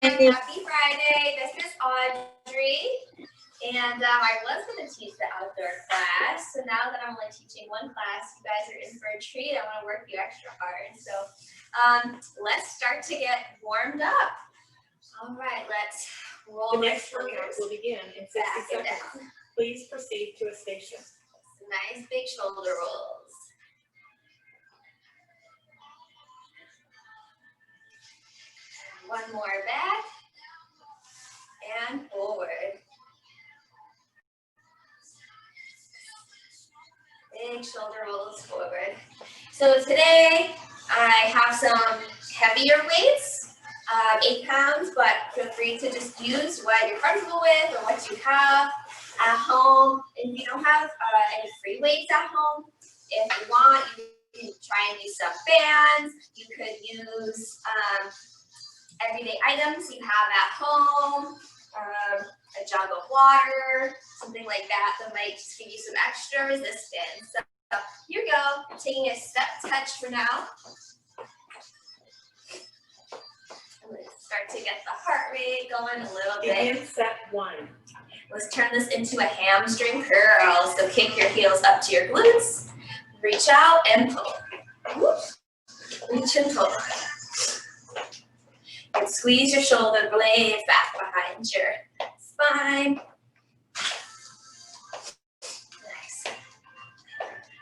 Happy Friday. This is Audrey. And I was going to teach the outdoor class. So now that I'm only teaching one class, you guys are in for a treat. I want to work you extra hard. So let's start to get warmed up. All right, let's roll. The next workout will begin in 60 seconds. Please proceed to a station. Nice big shoulder rolls. One more back and forward. Big shoulder rolls forward. So today I have some heavier weights, 8 pounds, but feel free to just use what you're comfortable with or what you have at home. If you don't have any free weights at home, if you want, you can try and use some bands. You could use everyday items you have at home, a jug of water, something like that might just give you some extra resistance. So here we go, taking a step touch for now. I'm going to start to get the heart rate going a little bit. Begin set 1. Let's turn this into a hamstring curl. So kick your heels up to your glutes, reach out and pull. Reach and pull. And squeeze your shoulder blades back behind your spine. Nice.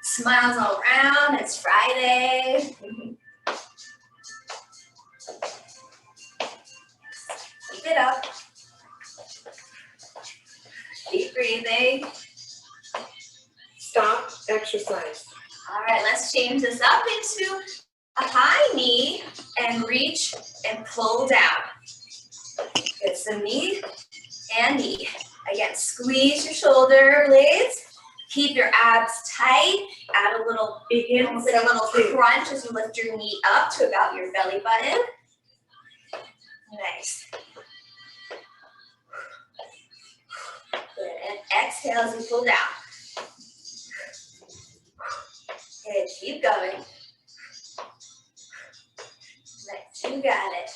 Smiles all around. It's Friday. Keep it up. Keep breathing. Stop exercise. All right, let's change this up into a high knee and reach and pull down. Good, so knee and knee. Again, squeeze your shoulder blades. Keep your abs tight. Add a little, almost like a little crunch as you lift your knee up to about your belly button. Nice. Good, and exhale as you pull down. Good, keep going. Nice, you got it.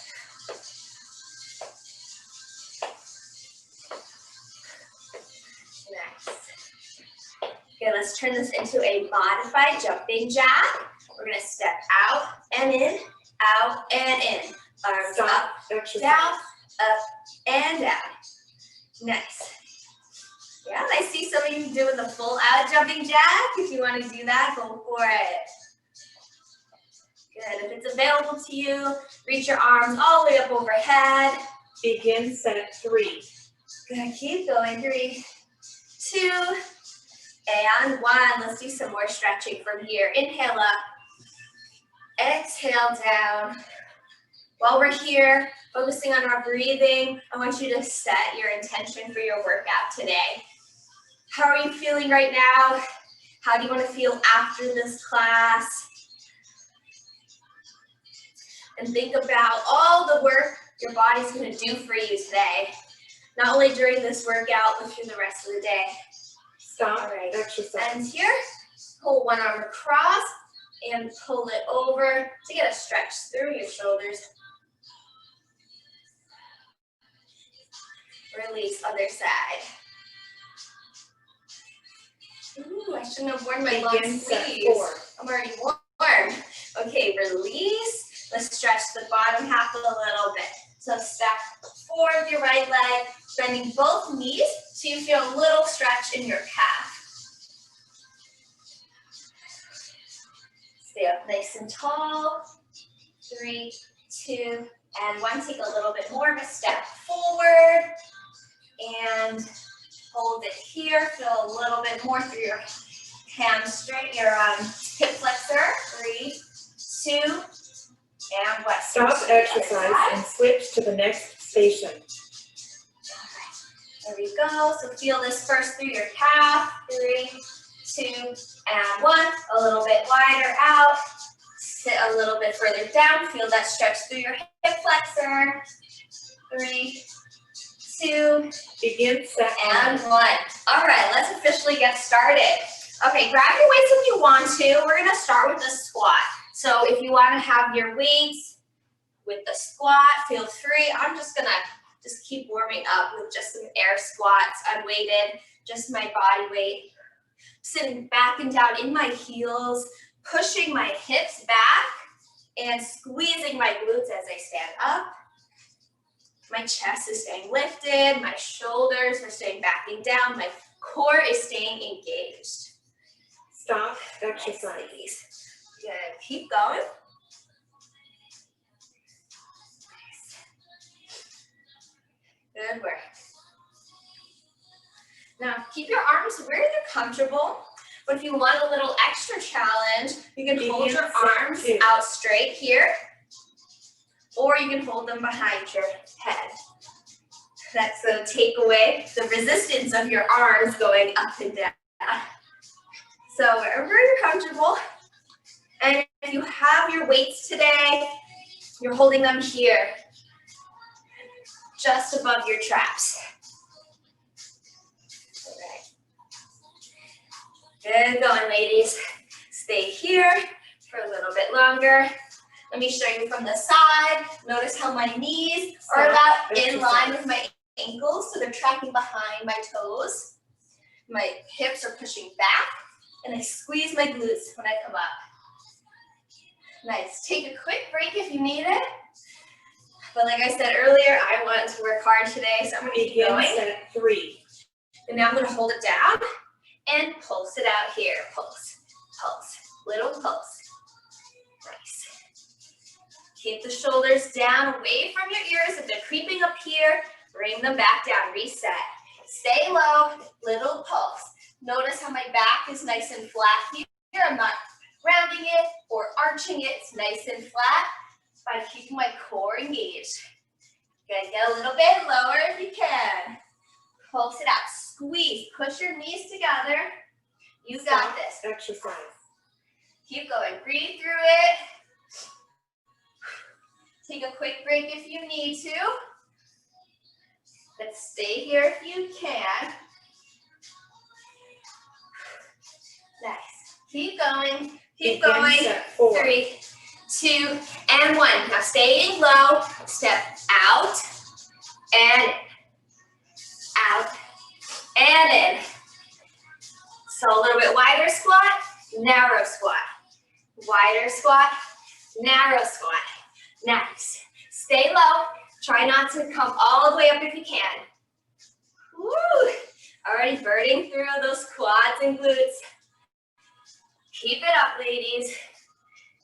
Nice. Okay, let's turn this into a modified jumping jack. We're gonna step out and in, arms up, down, up, and down. Nice. Yeah, I see some of you doing the full out jumping jack. If you want to do that, go for it. Good. If it's available to you, reach your arms all the way up overhead. Begin set 3. Good. Keep going. 3, 2, and 1. Let's do some more stretching from here. Inhale up. Exhale down. While we're here, focusing on our breathing, I want you to set your intention for your workout today. How are you feeling right now? How do you want to feel after this class? And think about all the work your body's going to do for you today. Not only during this workout, but through the rest of the day. Stop. All right. Exercise. And here, pull one arm across and pull it over to get a stretch through your shoulders. Release other side. Ooh, I shouldn't have worn my long sleeves. I'm already warm. Okay, release. Let's stretch the bottom half a little bit. So step forward with your right leg, bending both knees so you feel a little stretch in your calf. Stay up nice and tall. 3, 2, and 1. Take a little bit more of a step forward. And hold it here. Feel a little bit more through your hamstring, your hip flexor. 3, 2, and 1. Stop exercise and switch to the next station. There we go. So feel this first through your calf. 3, 2, and 1. A little bit wider out. Sit a little bit further down. Feel that stretch through your hip flexor. 3, 2, begin set and 1. All right, let's officially get started. Okay, grab your weights if you want to. We're gonna start with a squat. So if you want to have your weights with the squat, feel free. I'm just gonna keep warming up with just some air squats, unweighted, just my body weight. Sitting back and down in my heels, pushing my hips back and squeezing my glutes as I stand up. My chest is staying lifted, my shoulders are staying back and down, my core is staying engaged. Stop exercise. Good, keep going. Good work. Now keep your arms where they're comfortable, but if you want a little extra challenge, you can hold your arms out straight here, or you can hold them behind your head. That's going to take away the resistance of your arms going up and down. So wherever you're comfortable, and if you have your weights today, you're holding them here, just above your traps. All right. Good going, ladies. Stay here for a little bit longer. Let me show you from the side. Notice how my knees are about in line with my ankles, so they're tracking behind my toes. My hips are pushing back, and I squeeze my glutes when I come up. Nice. Take a quick break if you need it. But like I said earlier, I want to work hard today, so I'm going to keep going. Set 3. And now I'm going to hold it down and pulse it out here. Pulse, pulse, little pulse. Nice. Keep the shoulders down, away from your ears. If they're creeping up here, bring them back down. Reset. Stay low, little pulse. Notice how my back is nice and flat here. I'm not rounding it or arching it. It's nice and flat by keeping my core engaged. Good. Get a little bit lower if you can. Pulse it out. Squeeze. Push your knees together. You got this. Exercise. Keep going. Breathe through it. Take a quick break if you need to. But stay here if you can. Nice. Keep going. Keep going. 3, 2, and 1. Now staying low. Step out and out and in. So a little bit wider squat, narrow squat. Wider squat, narrow squat. Nice. Stay low. Try not to come all the way up if you can. Woo! Already burning through those quads and glutes. Keep it up, ladies.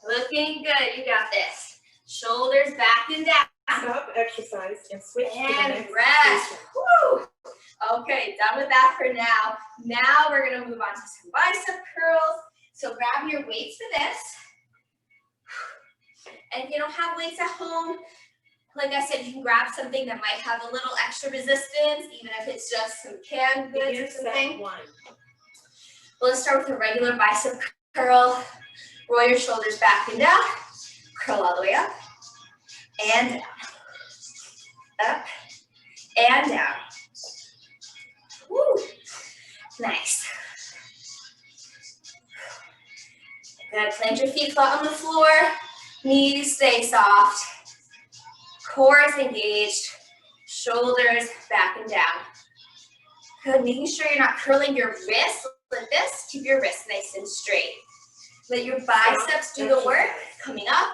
Looking good. You got this. Shoulders back and down. Stop exercise and switch to the next rest. position. Woo! Okay, done with that for now. Now we're going to move on to some bicep curls. So grab your weights for this. And if you don't have weights at home, like I said, you can grab something that might have a little extra resistance, even if it's just some canned goods or something. Well, let's start with a regular bicep curl. Roll your shoulders back and down. Curl all the way up. And down. Up. And down. Woo. Nice. Good. Plant your feet flat on the floor. Knees stay soft. Core is engaged. Shoulders back and down. Good. Making sure you're not curling your wrists like this. Keep your wrists nice and straight. Let your biceps do the work coming up,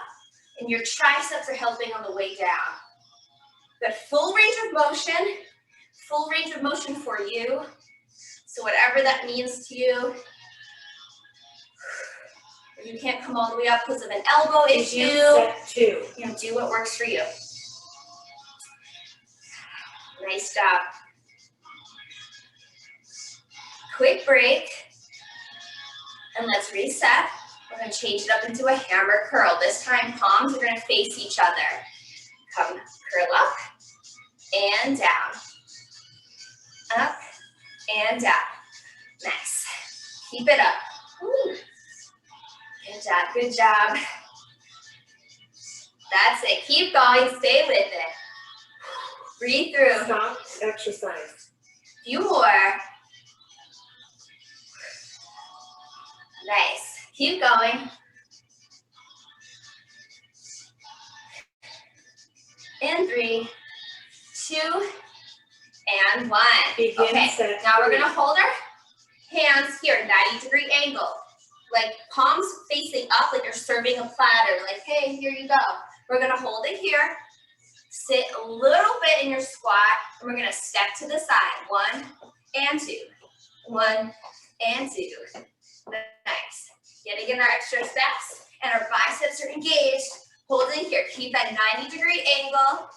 and your triceps are helping on the way down. Good. Full range of motion. Full range of motion for you. So whatever that means to you. You can't come all the way up because of an elbow issue. You know, do what works for you. Nice job. Quick break. And let's reset. We're going to change it up into a hammer curl. This time, palms are going to face each other. Come, curl up and down. Up and down. Nice. Keep it up. Woo. Good job, good job. That's it. Keep going. Stay with it. Breathe through. Stop exercise. Few more. Nice. Keep going. In 3, 2, and 1. Begin Okay, set now we're 3. gonna hold our hands here, 90-degree angle. Like palms facing up, like you're serving a platter. Like, hey, here you go. We're gonna hold it here. Sit a little bit in your squat, and we're gonna step to the side. 1 and 2. 1 and 2. Nice. Yet again, our extra steps, and our biceps are engaged. Holding here. Keep that 90-degree angle.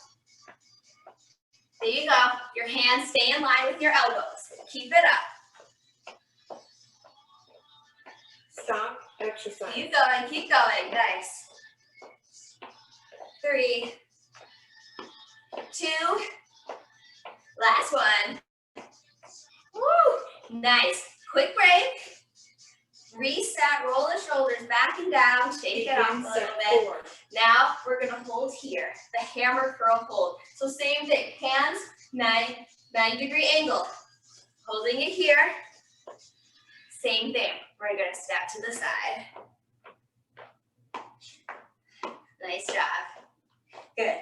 There you go. Your hands stay in line with your elbows. Keep it up. Stop exercise. Keep going, keep going. Nice. 3, 2, last one. Woo! Nice. Quick break. Reset, roll the shoulders back and down, shake it off a little bit. 4. Now we're gonna hold here, the hammer curl hold. So same thing, hands, 90-degree angle. Holding it here. Same thing, we're gonna step to the side. Nice job. Good.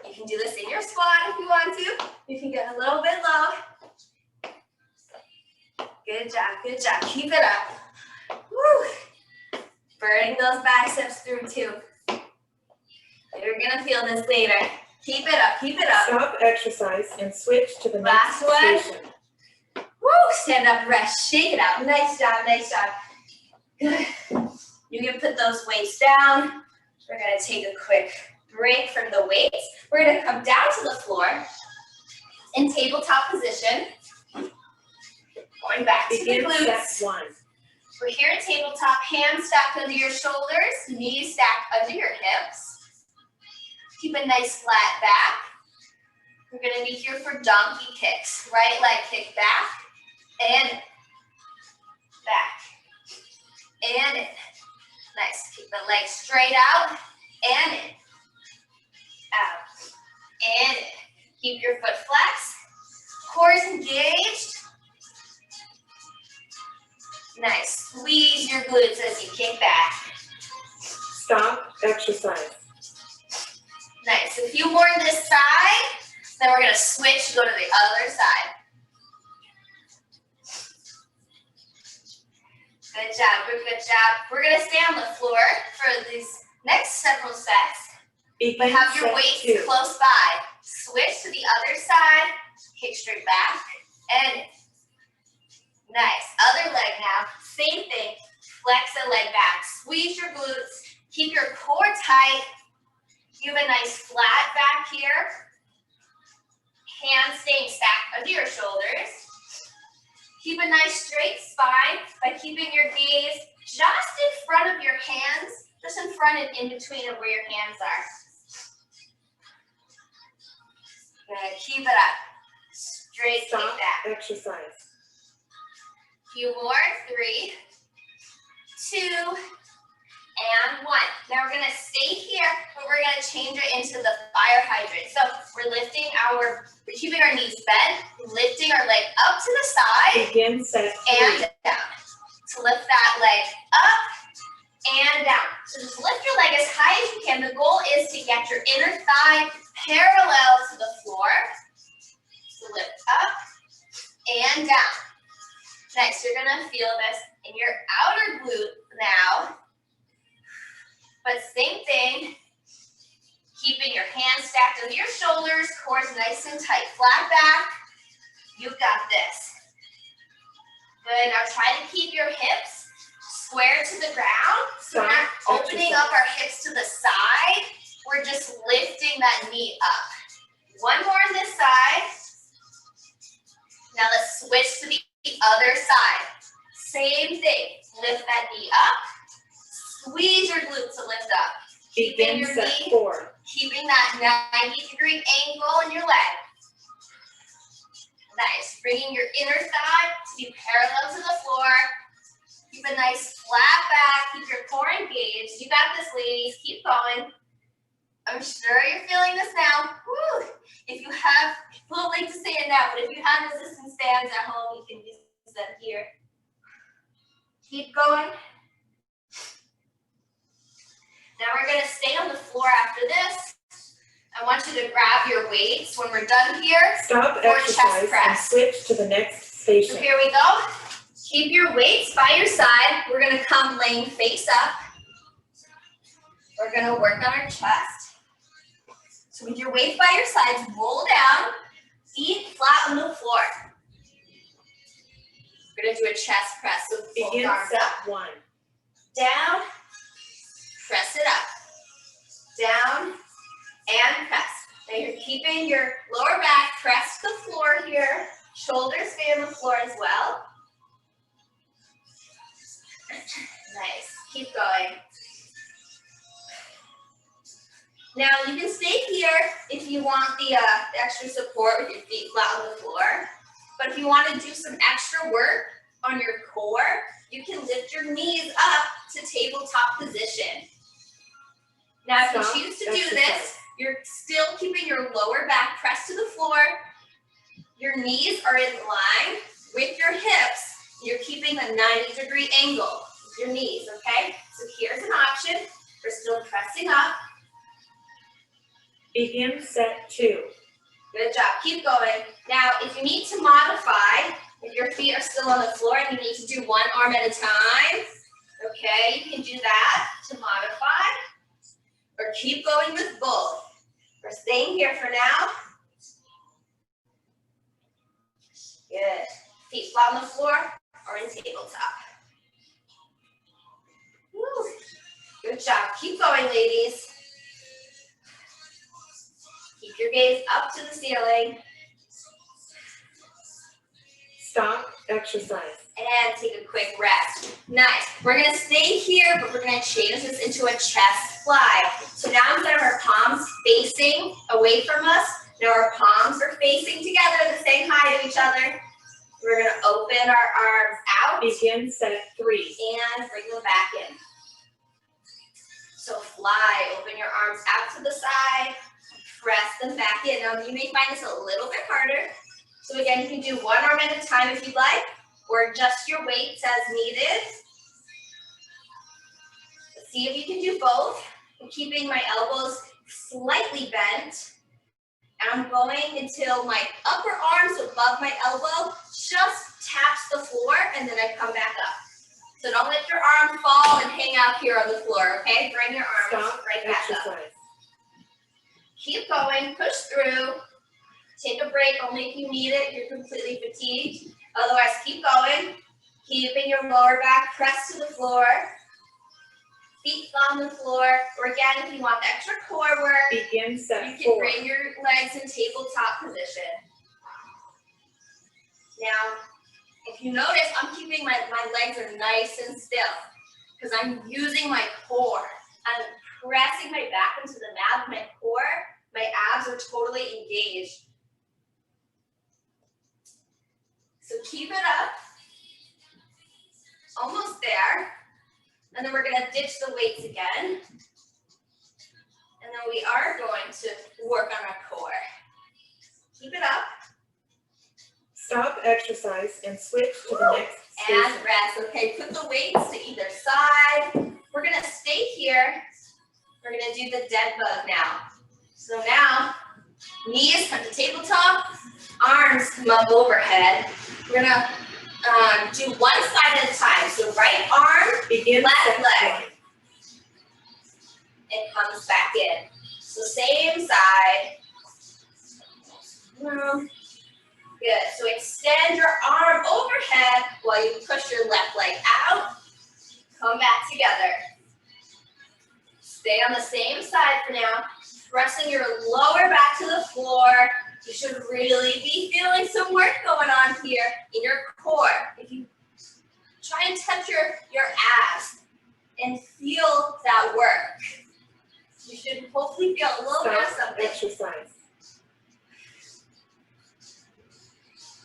You can do this in your squat if you want to. You can get a little bit low. Good job, good job. Keep it up. Woo. Burning those biceps through too. You're gonna feel this later. Keep it up, keep it up. Stop exercise and switch to the Last next one. station. Woo, stand up, rest, shake it out. Nice job, nice job. Good. You can put those weights down. We're gonna take a quick break from the weights. We're gonna come down to the floor in tabletop position. Going back to the Begin glutes. set 1. We're here at tabletop, hands stacked under your shoulders, knees stacked under your hips. Keep a nice flat back. We're gonna be here for donkey kicks. Right leg kick back, and back, and in. Nice, keep the legs straight out, and in, out, and in. Keep your foot flexed, core is engaged. Nice, squeeze your glutes as you kick back. Stop exercise. Nice, a few more on this side, then we're gonna switch, go to the other side. Good job, good job. We're gonna stay on the floor for these next several sets, but Begin have your set weights 2. close by. Switch to the other side, kick straight back, and nice. Other leg now, same thing. Flex the leg back, squeeze your glutes, keep your core tight. You have a nice flat back here. Hands staying stacked under your shoulders. Keep a nice straight spine by keeping your gaze just in front of your hands, just in front and in between of where your hands are. Good, keep it up. Straight kick Stop back. exercise. Few more, 3, 2, and 1. Now we're gonna stay here, but we're gonna change it into the fire hydrant. So we're keeping our knees bent, lifting our leg up to the side Begin set 3. and down. To lift that leg up and down. So just lift your leg as high as you can. The goal is to get your inner thigh parallel to the floor. So lift up and down. Nice, you're gonna feel this in your outer glute now. But same thing, keeping your hands stacked under your shoulders, core is nice and tight, flat back. You've got this. Good, now try to keep your hips square to the ground. So we're not opening up our hips to the side, we're just lifting that knee up. One more on this side. Now let's switch to the other side. Same thing, lift that knee up. Squeeze your glutes to lift up. Keeping Begin your set knee, 4. keeping that 90-degree angle in your leg. Nice. Bringing your inner thigh to be parallel to the floor. Keep a nice flat back. Keep your core engaged. You got this, ladies. Keep going. I'm sure you're feeling this now. Woo. If you have, people like to say it now, but if you have resistance bands at home, you can use them here. Keep going. Now we're going to stay on the floor after this, and I want you to grab your weights when we're done here. Stop for chest exercise and press. switch to the next So station. here we go. Keep your weights by your side. We're gonna come laying face up. We're gonna work on our chest. So with your weights by your sides, roll down, feet flat on the floor. We're gonna do a chest press. So both Begin arms set up, 1. down, press it up, down, and press. Now you're keeping your lower back pressed to the floor here. Shoulders stay on the floor as well. Nice, keep going. Now you can stay here if you want the extra support with your feet flat on the floor. But if you want to do some extra work on your core, you can lift your knees up to tabletop position. Now if you choose to do this, you're still keeping your lower back pressed to the floor. Your knees are in line with your hips. You're keeping a 90-degree angle with your knees, okay? So here's an option. We're still pressing up. Begin set 2. Good job, keep going. Now, if you need to modify, if your feet are still on the floor and you need to do one arm at a time, okay, you can do that to modify, or keep going with both. We're staying here for now. Good. Feet flat on the floor or in tabletop. Woo. Good job, keep going, ladies. Keep your gaze up to the ceiling. Stop exercise. And take a quick rest. Nice. We're gonna stay here, but we're gonna change this into a chest fly. So now instead of our palms facing away from us, now our palms are facing together, the same height of each other. We're gonna open our arms out. Begin set 3. And bring them back in. So fly, open your arms out to the side. Press them back in. Now you may find this a little bit harder. So again, you can do one arm at a time if you'd like, or adjust your weights as needed. Let's see if you can do both. I'm keeping my elbows slightly bent. And I'm going until my upper arms above my elbow just taps the floor, and then I come back up. So don't let your arm fall and hang out here on the floor, okay? Bring your arms right back up. Keep going, push through. Take a break only if you need it, you're completely fatigued. Otherwise, keep going. Keeping your lower back pressed to the floor. Feet on the floor. Or again, if you want the extra core work, Begin set 4. you can bring your legs in tabletop position. Now, if you notice, I'm keeping my legs are nice and still because I'm using my core. I'm pressing my back into the mat with my core. My abs are totally engaged. So keep it up. Almost there. And then we're going to ditch the weights again. And then we are going to work on our core. Keep it up. Stop exercise and switch to the next station. And rest. Okay, put the weights to either side. We're going to stay here. We're going to do the dead bug now. So now, knees come to tabletop, arms come up overhead. We're going to do one side at a time. So right arm, Begin left leg. 1. It comes back in. So same side. Good. So extend your arm overhead while you push your left leg out. Come back together. Stay on the same side for now. Pressing your lower back to the floor. You should really be feeling some work going on here in your core. If you try and touch your abs and feel that work, you should hopefully feel a little bit of something. Exercise.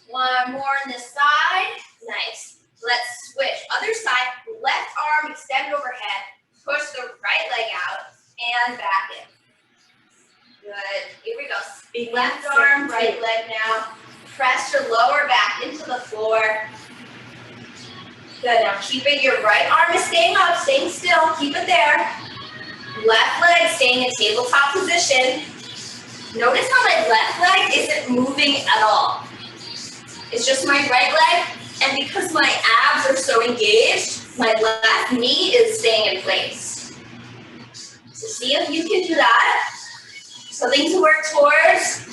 One more on this side. Nice. Let's switch. Other side, left arm extend overhead. Push the right leg out and back in. Good. Here we go. Left arm, right leg now. Press your lower back into the floor. Good. Now keeping your right arm is staying up, staying still. Keep it there. Left leg staying in tabletop position. Notice how my left leg isn't moving at all. It's just my right leg, and because my abs are so engaged, my left knee is staying in place. So see if you can do that. Something to work towards.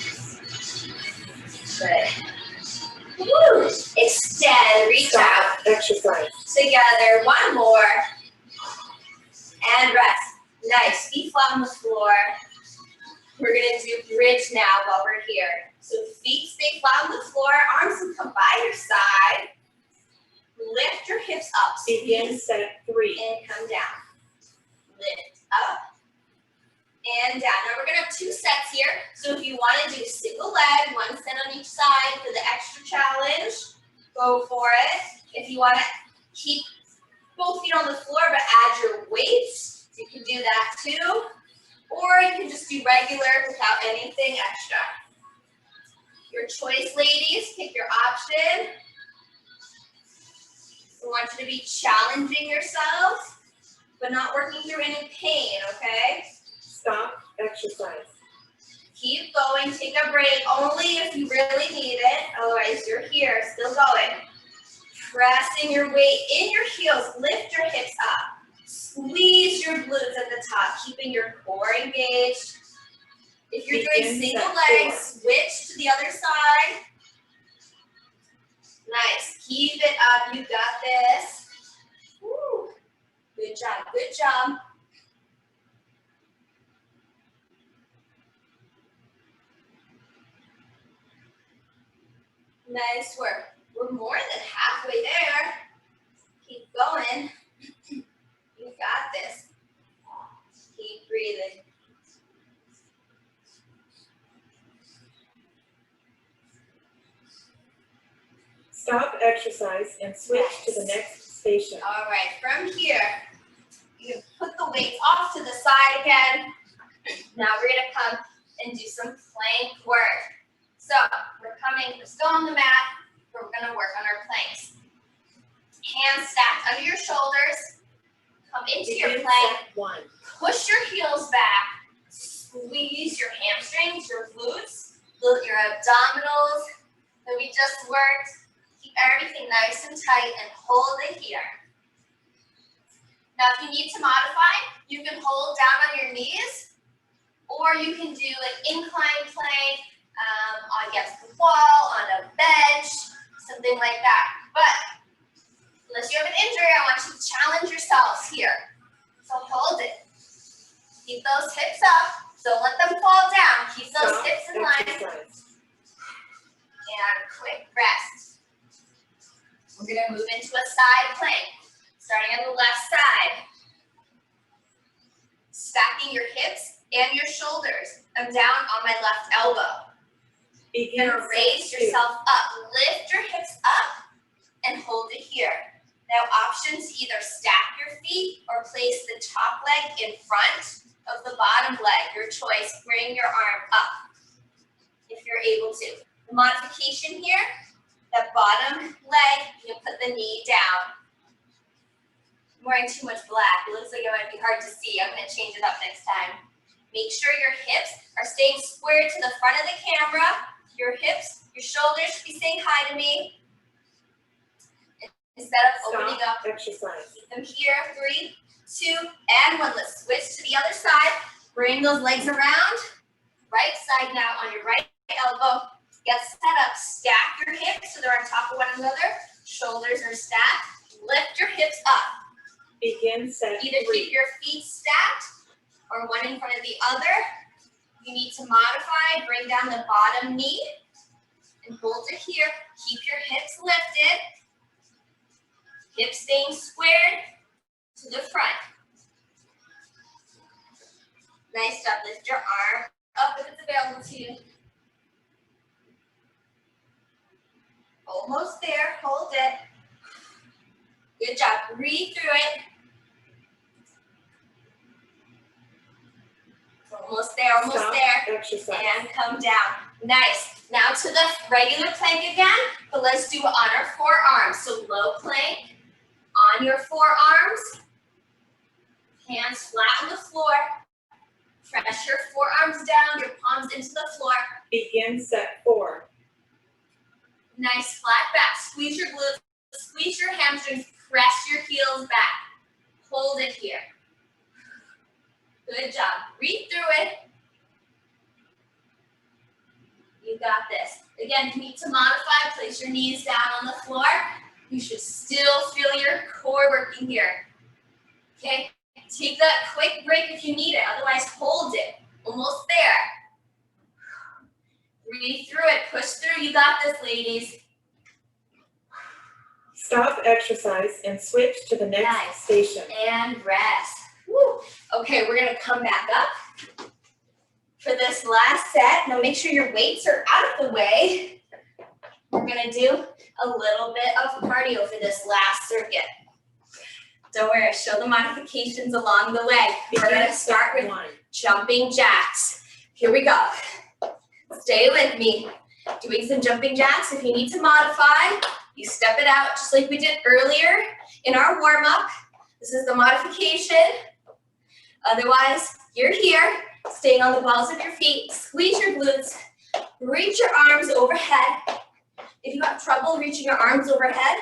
Good. Woo. Extend, reach out. Exercise. Together, one more. And rest. Nice, feet flat on the floor. We're gonna do bridge now while we're here. So feet stay flat on the floor, arms can come by your side. Lift your hips up. Begin set 3. And come down. Lift up and down. Now we're gonna have 2 sets here. So if you wanna do single leg, 1 set on each side for the extra challenge, go for it. If you wanna keep both feet on the floor but add your weights, you can do that too. Or you can just do regular without anything extra. Your choice, ladies, pick your option. We want you to be challenging yourself, but not working through any pain, okay? Stop, exercise. Keep going, take a break, only if you really need it, otherwise you're here, still going. Pressing your weight in your heels, lift your hips up. Squeeze your glutes at the top, keeping your core engaged. If you're doing single legs, switch to the other side. Nice, keep it up, you got this. Woo. Good job, good job. Nice work. We're more than halfway there. Keep going. You got this. Keep breathing. Stop, exercise, and switch to the next station. All right, from here, you can put the weights off to the side again. Now we're gonna come and do some plank work. So we're still on the mat, but we're gonna work on our planks. Hands stacked under your shoulders. Come into your plank. 1. Push your heels back. Squeeze your hamstrings, your glutes, your abdominals that we just worked. Keep everything nice and tight and hold it here. Now, if you need to modify, you can hold down on your knees, or you can do an incline plank against the wall, on a bench, something like that. But unless you have an injury, I want you to challenge yourselves here. So hold it. Keep those hips up. Don't let them fall down. Keep those hips in line. And quick rest. We're going to move into a side plank, starting on the left side. Stacking your hips and your shoulders. I'm down on my left elbow. You're going to raise yourself up. Lift your hips up and hold it here. Now, options, either stack your feet or place the top leg in front of the bottom leg. Your choice. Bring your arm up if you're able to. The modification here, that bottom leg, you can put the knee down. I'm wearing too much black. It looks like it might be hard to see. I'm going to change it up next time. Make sure your hips are staying square to the front of the camera. Your hips, your shoulders should be saying hi to me. Instead of opening up, exercise. Keep them here. 3, 2, and 1. Let's switch to the other side. Bring those legs around. Right side now on your right elbow. Get set up. Stack your hips so they're on top of one another. Shoulders are stacked. Lift your hips up. Begin set 3. Either keep your feet stacked or one in front of the other. You need to modify. Bring down the bottom knee and hold it here. Keep your hips lifted. Hips staying squared to the front. Nice job. Lift your arm up if it's available to you. Almost there. Hold it. Good job. Breathe through it. Almost there. Almost Stop, there. exercise. And come down. Nice. Now to the regular plank again, but let's do it on our forearms. So low plank. On your forearms, hands flat on the floor. Press your forearms down, your palms into the Begin set 4. Nice flat back. Squeeze your glutes, squeeze your hamstrings, press your heels back. Hold it here. Good job. Breathe through it. You got this. Again, if you need to modify, place your knees down on the floor. You should still feel your core working here. Okay? Take that quick break if you need it. Otherwise, hold it. Almost there. Breathe through it. Push through. You got this, ladies. Stop exercise and switch to the next station. And rest. Woo. Okay, we're gonna come back up for this last set. Now make sure your weights are out of the way. We're gonna do a little bit of cardio for this last circuit. Don't worry, I'll show the modifications along the way. We're gonna start with jumping jacks. Here we go. Stay with me. Doing some jumping jacks. If you need to modify, you step it out just like we did earlier in our warm-up. This is the modification. Otherwise, you're here, staying on the balls of your feet. Squeeze your glutes. Reach your arms overhead. If you have trouble reaching your arms overhead,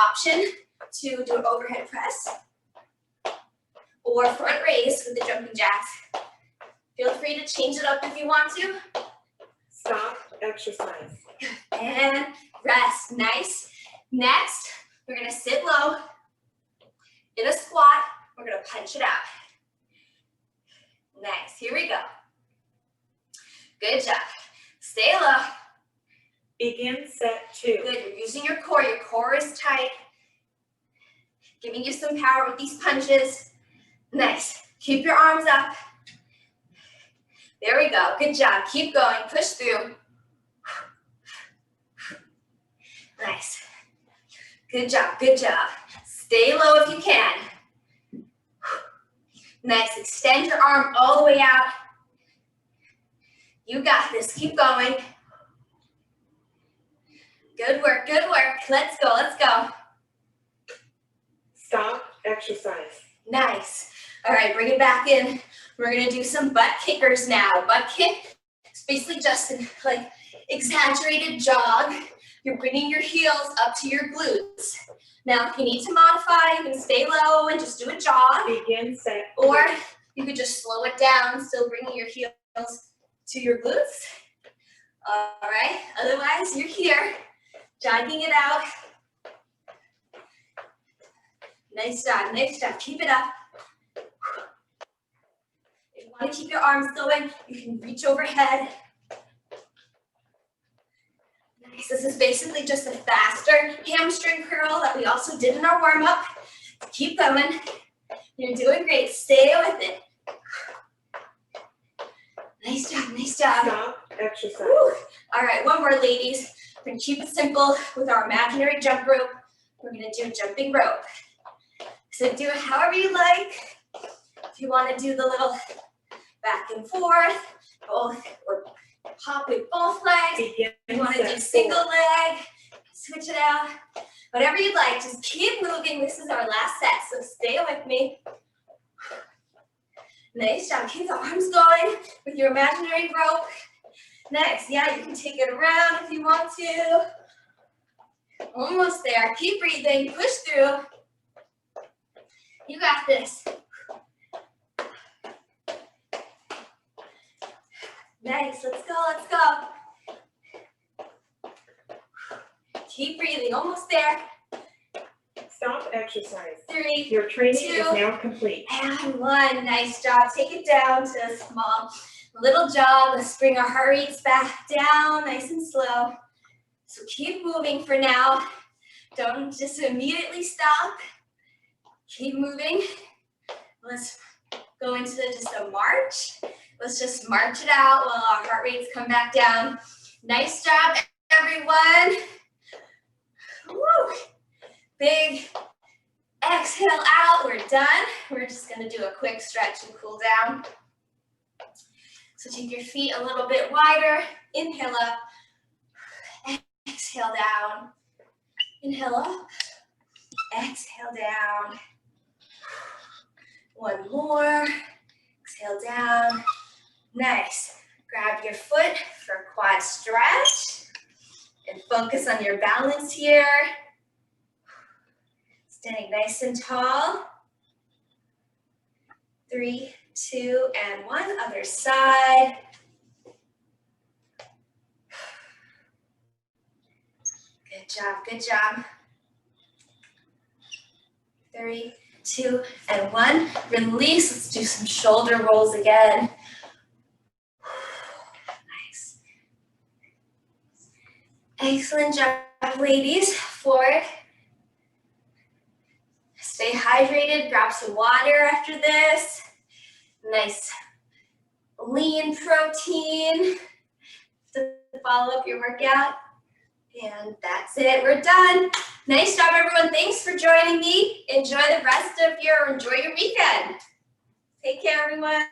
option to do an overhead press or front raise with the jumping jacks. Feel free to change it up if you want to. Stop exercise. And rest. Nice. Next, we're gonna sit low in a squat. We're gonna punch it out. Nice. Here we go. Good job. Stay low. Begin set 2. Good. You're using your core. Your core is tight. Giving you some power with these punches. Nice. Keep your arms up. There we go. Good job. Keep going. Push through. Nice. Good job. Good job. Stay low if you can. Nice. Extend your arm all the way out. You got this. Keep going. Good work. Good work. Let's go. Let's go. Stop exercise. Nice. All right. Bring it back in. We're going to do some butt kickers now. Butt kick is basically just an exaggerated jog. You're bringing your heels up to your glutes. Now, if you need to modify, you can stay low and just do a jog. Begin set. Or you could just slow it down, still bringing your heels to your glutes. All right. Otherwise, you're here, jogging it out. Nice job. Nice job. Keep it up. If you want to keep your arms going, you can reach overhead. Nice. This is basically just a faster hamstring curl that we also did in our warm-up. Keep going. You're doing great. Stay with it. Nice job. Nice job. Stop exercise. Woo. All right, one more, ladies. We're going to keep it simple with our imaginary jump rope. We're going to do jumping rope. So do it however you like. If you want to do the little back and forth, or hop with both legs. If you want to do single leg, switch it out. Whatever you'd like, just keep moving. This is our last set, so stay with me. Nice job. Keep the arms going with your imaginary rope. Next, yeah, you can take it around if you want to. Almost there. Keep breathing. Push through. You got this. Nice. Let's go. Let's go. Keep breathing. Almost there. Stop exercise. 3, Your training 2, is now complete. and 1. Nice job. Take it down to a small little jog. Let's bring our heart rates back down nice and slow. So keep moving for now. Don't just immediately stop. Keep moving. Let's go into just a march. Let's just march it out while our heart rates come back down. Nice job, everyone. Woo. Big exhale out. We're done. We're just going to do a quick stretch and cool down. So take your feet a little bit wider. Inhale up. Exhale down. Inhale up. Exhale down. One more. Exhale down. Nice. Grab your foot for a stretch and focus on your balance here. Standing nice and tall. 3, 2, and 1. Other side. Good job, good job. 3, 2, and 1. Release. Let's do some shoulder rolls again. Nice. Excellent job, ladies. Forward. Stay hydrated. Grab some water after this. Nice lean protein to follow up your workout. And that's it. We're done. Nice job, everyone. Thanks for joining me. Enjoy your weekend. Take care, everyone.